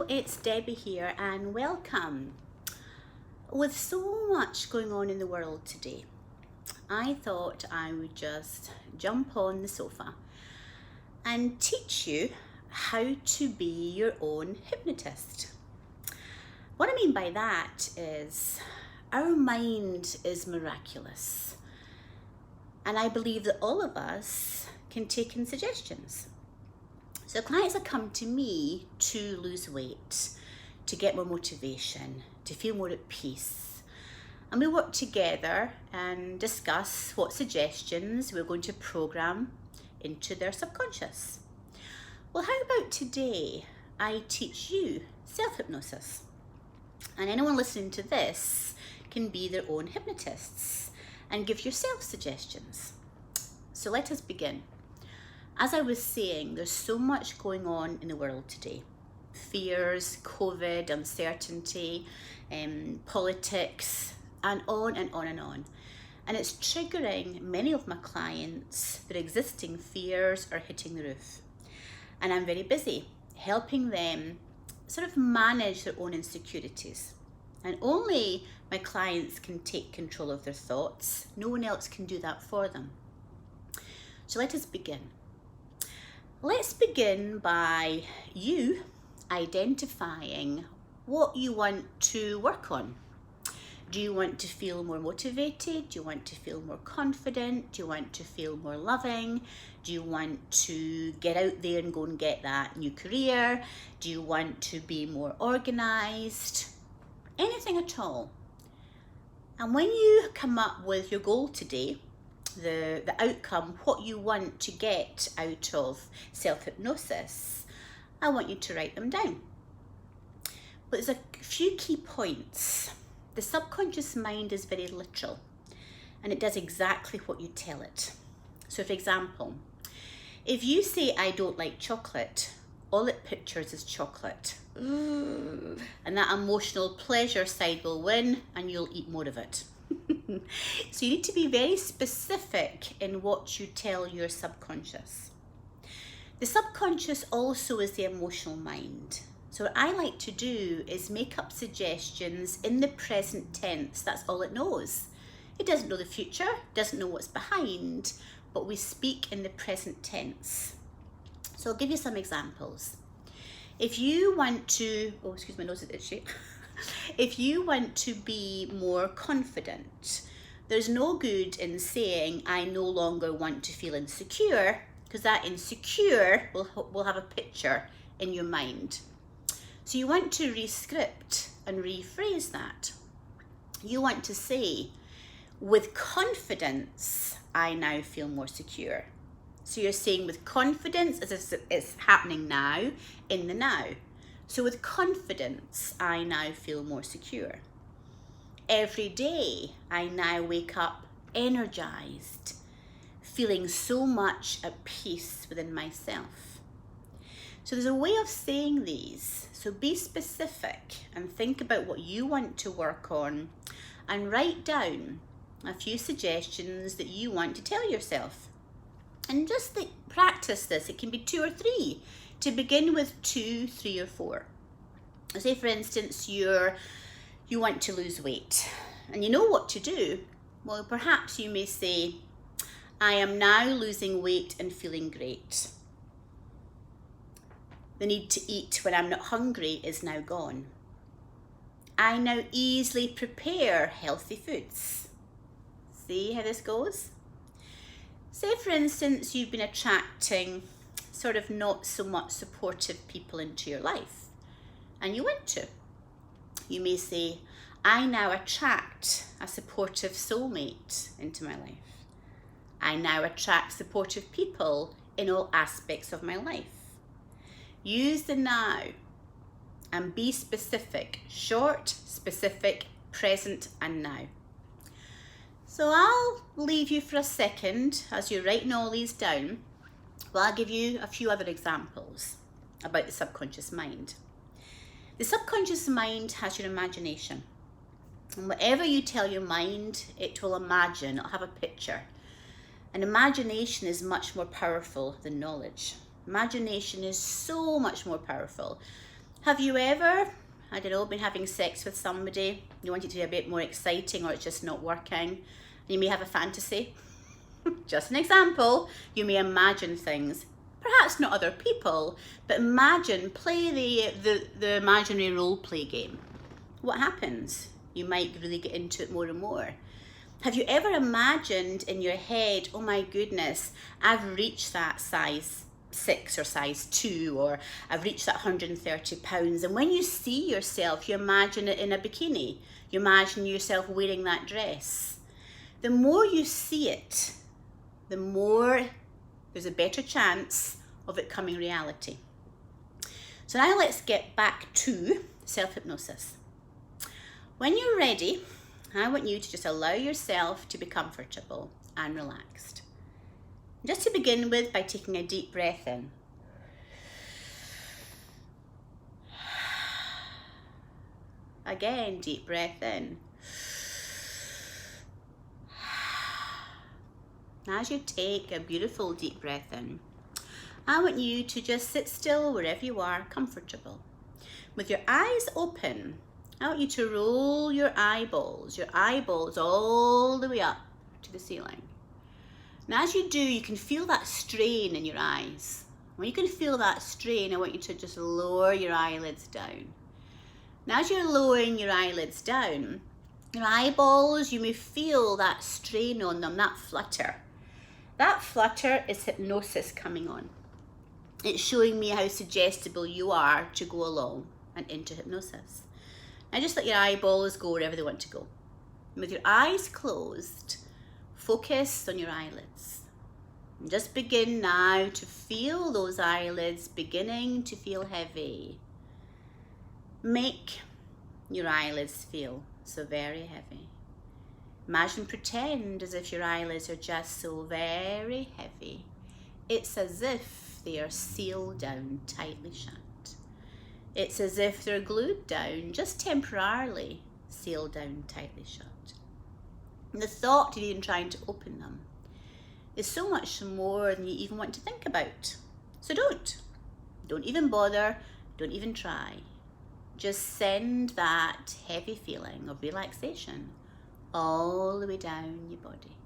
Hello, it's Debbie here and welcome. With so much going on in the world today, I thought I would just jump on the sofa and teach you how to be your own hypnotist. What I mean by that is our mind is miraculous, and I believe that all of us can take in suggestions. So clients have come to me to lose weight, to get more motivation, to feel more at peace. And we work together and discuss what suggestions we're going to program into their subconscious. Well, how about today I teach you self-hypnosis? And anyone listening to this can be their own hypnotists and give yourself suggestions. So let us begin. As I was saying, there's so much going on in the world today. Fears, COVID, uncertainty, politics, and on and on and on. And it's triggering many of my clients. Their existing fears are hitting the roof. And I'm very busy helping them sort of manage their own insecurities. And only my clients can take control of their thoughts. No one else can do that for them. So let us begin. Let's begin by you identifying what you want to work on. Do you want to feel more motivated? Do you want to feel more confident? Do you want to feel more loving? Do you want to get out there and go and get that new career? Do you want to be more organized? Anything at all. And when you come up with your goal today, the outcome, what you want to get out of self-hypnosis, I want you to write them down. But there's a few key points. The subconscious mind is very literal and it does exactly what you tell it. So for example, if you say, I don't like chocolate, all it pictures is chocolate. Ooh. And that emotional pleasure side will win and you'll eat more of it. So you need to be very specific in what you tell your subconscious. The subconscious also is the emotional mind. So what I like to do is make up suggestions in the present tense. That's all it knows. It doesn't know the future, doesn't know what's behind, but we speak in the present tense. So I'll give you some examples. If you want to, oh, excuse my nose is itchy. If you want to be more confident, there's no good in saying, I no longer want to feel insecure, because that insecure will have a picture in your mind. So you want to re-script and rephrase that. You want to say, with confidence, I now feel more secure. So you're saying with confidence as if it's happening now, in the now. So with confidence, I now feel more secure. Every day, I now wake up energized, feeling so much at peace within myself. So there's a way of saying these. So be specific and think about what you want to work on and write down a few suggestions that you want to tell yourself. And just practice this. It can be 2 or 3. To begin with 2, 3 or 4. Say for instance you want to lose weight and you know what to do. Well, perhaps you may say, I am now losing weight and feeling great. The need to eat when I'm not hungry is now gone. I now easily prepare healthy foods. See how this goes? Say for instance you've been attracting sort of not so much supportive people into your life and you want to. You may say, I now attract a supportive soulmate into my life. I now attract supportive people in all aspects of my life. Use the now and be specific, short, specific, present and now. So I'll leave you for a second as you're writing all these down. Well, I'll give you a few other examples about the subconscious mind. The subconscious mind has your imagination. And whatever you tell your mind, it will imagine, it'll have a picture. And imagination is much more powerful than knowledge. Imagination is so much more powerful. Have you ever, I don't know, been having sex with somebody, you want it to be a bit more exciting or it's just not working? You may have a fantasy. Just an example, you may imagine things, perhaps not other people, but play the imaginary role play game. What happens? You might really get into it more and more. Have you ever imagined in your head, oh my goodness, I've reached that size 6 or size 2, or I've reached that 130 pounds. And when you see yourself, you imagine it in a bikini. You imagine yourself wearing that dress. The more you see it, the more there's a better chance of it coming reality. So now let's get back to self-hypnosis. When you're ready, I want you to just allow yourself to be comfortable and relaxed. Just to begin with, by taking a deep breath in. Again, deep breath in. As you take a beautiful deep breath in, I want you to just sit still wherever you are, comfortable. With your eyes open, I want you to roll your eyeballs all the way up to the ceiling. And as you do, you can feel that strain in your eyes. When you can feel that strain, I want you to just lower your eyelids down. Now as you're lowering your eyelids down, your eyeballs, you may feel that strain on them, that flutter. That flutter is hypnosis coming on. It's showing me how suggestible you are to go along and into hypnosis. Now just let your eyeballs go wherever they want to go. And with your eyes closed, focus on your eyelids. And just begin now to feel those eyelids beginning to feel heavy. Make your eyelids feel so very heavy. Imagine, pretend as if your eyelids are just so very heavy. It's as if they are sealed down tightly shut. It's as if they're glued down, just temporarily sealed down tightly shut. And the thought of even trying to open them is so much more than you even want to think about. So don't even bother, don't even try. Just send that heavy feeling of relaxation all the way down your body,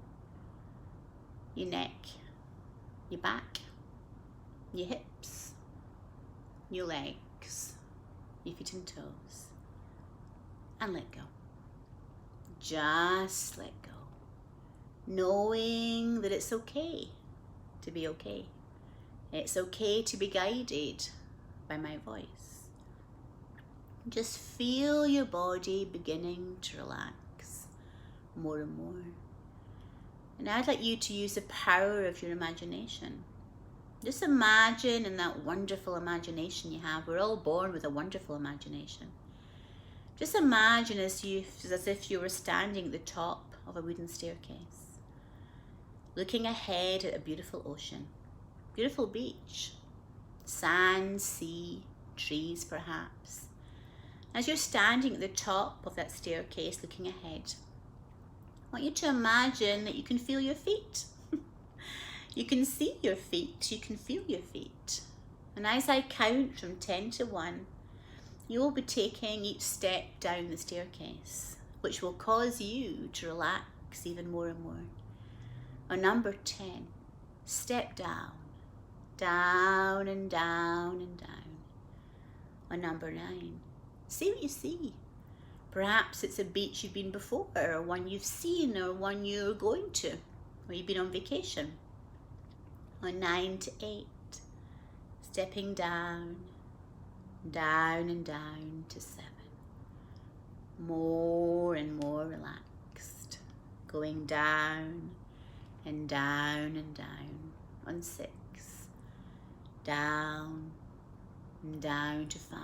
your neck, your back, your hips, your legs, your feet and toes, and let go. Just let go, knowing that it's okay to be okay. It's okay to be guided by my voice. Just feel your body beginning to relax more and more. And I'd like you to use the power of your imagination. Just imagine in that wonderful imagination you have. We're all born with a wonderful imagination. Just imagine as if you were standing at the top of a wooden staircase, looking ahead at a beautiful ocean, beautiful beach, sand, sea, trees perhaps. As you're standing at the top of that staircase looking ahead, I want you to imagine that you can feel your feet. You can see your feet, you can feel your feet. And as I count from 10 to 1, you will be taking each step down the staircase, which will cause you to relax even more and more. On number 10, step down, down and down and down. On number 9, see what you see. Perhaps it's a beach you've been before, or one you've seen, or one you're going to, or you've been on vacation. On 9 to 8, stepping down, down and down to 7. More and more relaxed, going down and down and down. On 6, down and down to 5.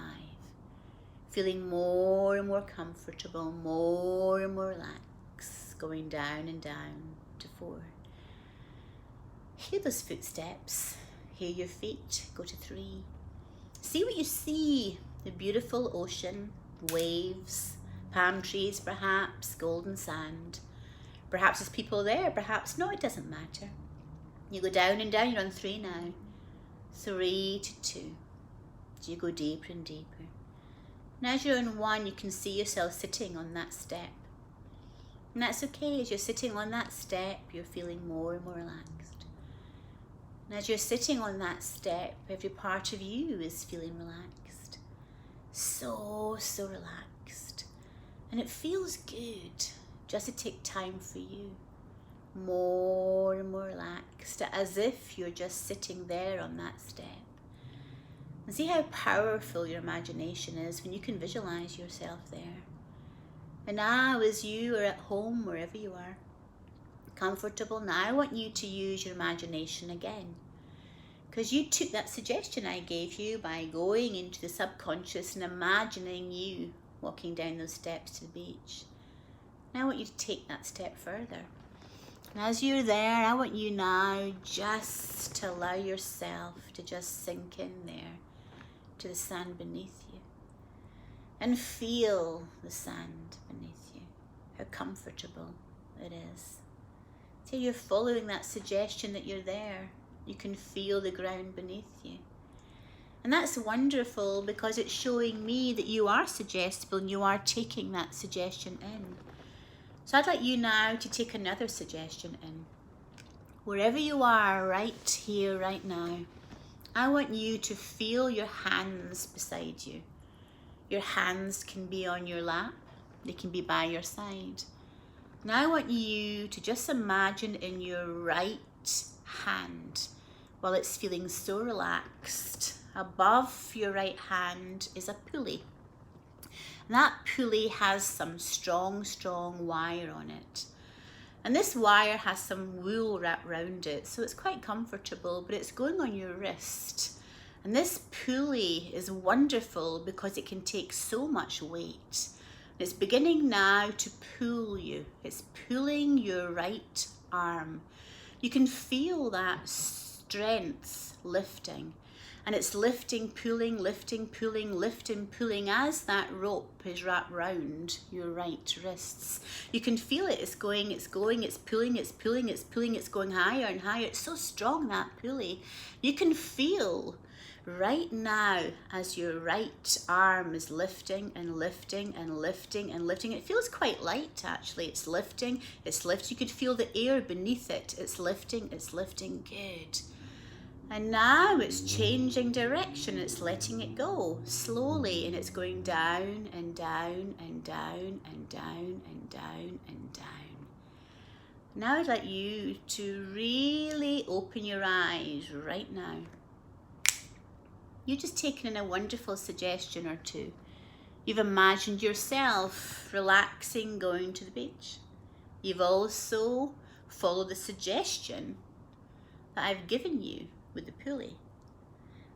Feeling more and more comfortable, more and more relaxed, going down and down to 4. Hear those footsteps, hear your feet, go to 3. See what you see, the beautiful ocean, waves, palm trees perhaps, golden sand. Perhaps there's people there, perhaps not, it doesn't matter. You go down and down, you're on 3 now. 3 to 2. So you go deeper and deeper. And as you're on one, you can see yourself sitting on that step. And that's okay. As you're sitting on that step, you're feeling more and more relaxed. And as you're sitting on that step, every part of you is feeling relaxed. So relaxed. And it feels good just to take time for you. More and more relaxed, as if you're just sitting there on that step. And see how powerful your imagination is when you can visualize yourself there. And now, as you are at home, wherever you are, comfortable, now I want you to use your imagination again. Because you took that suggestion I gave you by going into the subconscious and imagining you walking down those steps to the beach. Now I want you to take that step further. And as you're there, I want you now just to allow yourself to just sink in there to the sand beneath you. And feel the sand beneath you, how comfortable it is. So you're following that suggestion that you're there. You can feel the ground beneath you. And that's wonderful because it's showing me that you are suggestible and you are taking that suggestion in. So I'd like you now to take another suggestion in. Wherever you are, right here, right now, I want you to feel your hands beside you. Your hands can be on your lap, they can be by your side. Now I want you to just imagine in your right hand, while it's feeling so relaxed, above your right hand is a pulley. And that pulley has some strong wire on it. And this wire has some wool wrapped around it, so it's quite comfortable, but it's going on your wrist. And this pulley is wonderful because it can take so much weight. It's beginning now to pull you. It's pulling your right arm. You can feel that strength lifting. And it's lifting, pulling, lifting, pulling, lifting, pulling as that rope is wrapped round your right wrists. You can feel it. It's going, it's pulling, it's pulling, it's pulling, it's going higher and higher. It's so strong, that pulley. You can feel right now as your right arm is lifting and lifting and lifting and lifting. It feels quite light actually. It's lifting, it's lifting. You could feel the air beneath it. It's lifting, good. And now it's changing direction. It's letting it go slowly, and it's going down and down and down and down and down and down. Now I'd like you to really open your eyes right now. You've just taken in a wonderful suggestion or two. You've imagined yourself relaxing, going to the beach. You've also followed the suggestion that I've given you with the pulley.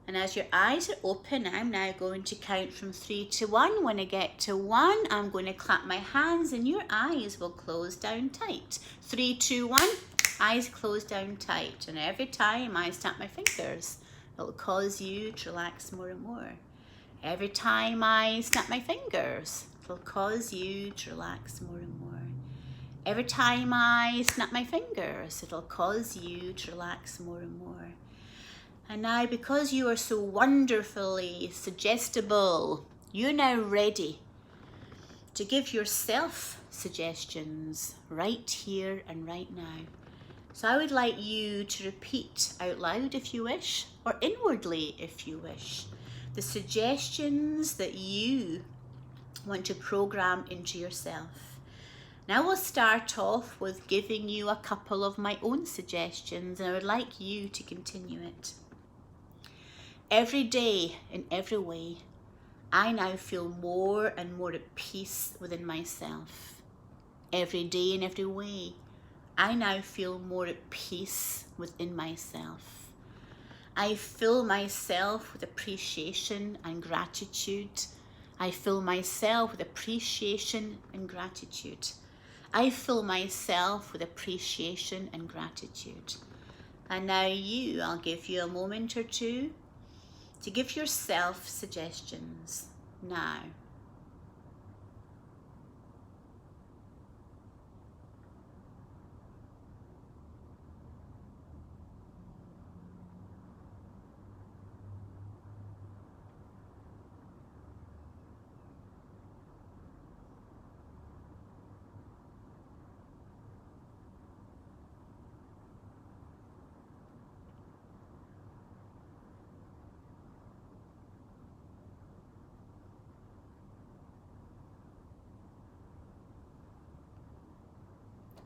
And as your eyes are open, I'm now going to count from 3 to 1. When I get to 1, I'm going to clap my hands and your eyes will close down tight. 3, 2, 1, eyes close down tight. And every time I snap my fingers, it'll cause you to relax more and more. Every time I snap my fingers, it'll cause you to relax more and more. Every time I snap my fingers, it'll cause you to relax more and more. And now, because you are so wonderfully suggestible, you're now ready to give yourself suggestions right here and right now. So I would like you to repeat out loud if you wish, or inwardly if you wish, the suggestions that you want to program into yourself. Now we'll start off with giving you a couple of my own suggestions, and I would like you to continue it. Every day, in every way, I now feel more and more at peace within myself. Every day, in every way, I now feel more at peace within myself. I fill myself with appreciation and gratitude. I fill myself with appreciation and gratitude. I fill myself with appreciation and gratitude. And now I'll give you a moment or two to give yourself suggestions now.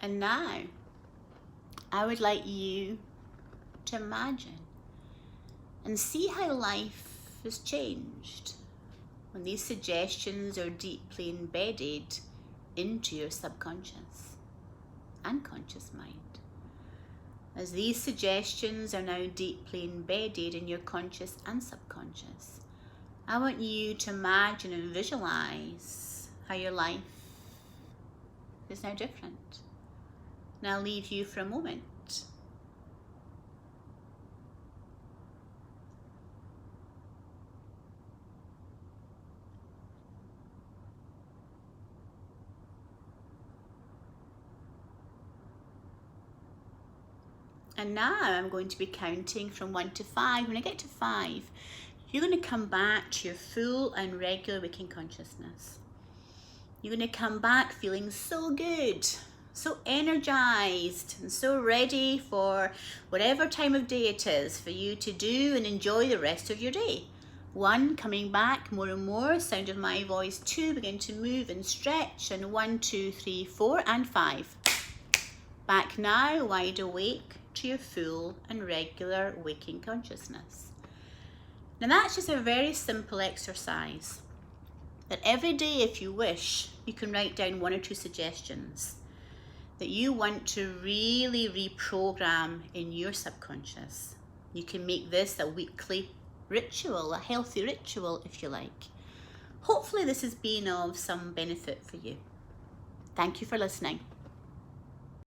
And now, I would like you to imagine and see how life has changed when these suggestions are deeply embedded into your subconscious and conscious mind. As these suggestions are now deeply embedded in your conscious and subconscious, I want you to imagine and visualize how your life is now different. And I'll leave you for a moment. And now I'm going to be counting from 1 to 5. When I get to 5, you're going to come back to your full and regular waking consciousness. You're going to come back feeling so good, so energized, and so ready for whatever time of day it is for you to do and enjoy the rest of your day. 1, coming back more and more, sound of my voice. 2, begin to move and stretch, and 1, 2, 3, 4, and 5. Back now, wide awake to your full and regular waking consciousness. Now that's just a very simple exercise that every day, if you wish, you can write down 1 or 2 suggestions that you want to really reprogram in your subconscious. You can make this a weekly ritual, a healthy ritual if you like. Hopefully this has been of some benefit for you. Thank you for listening.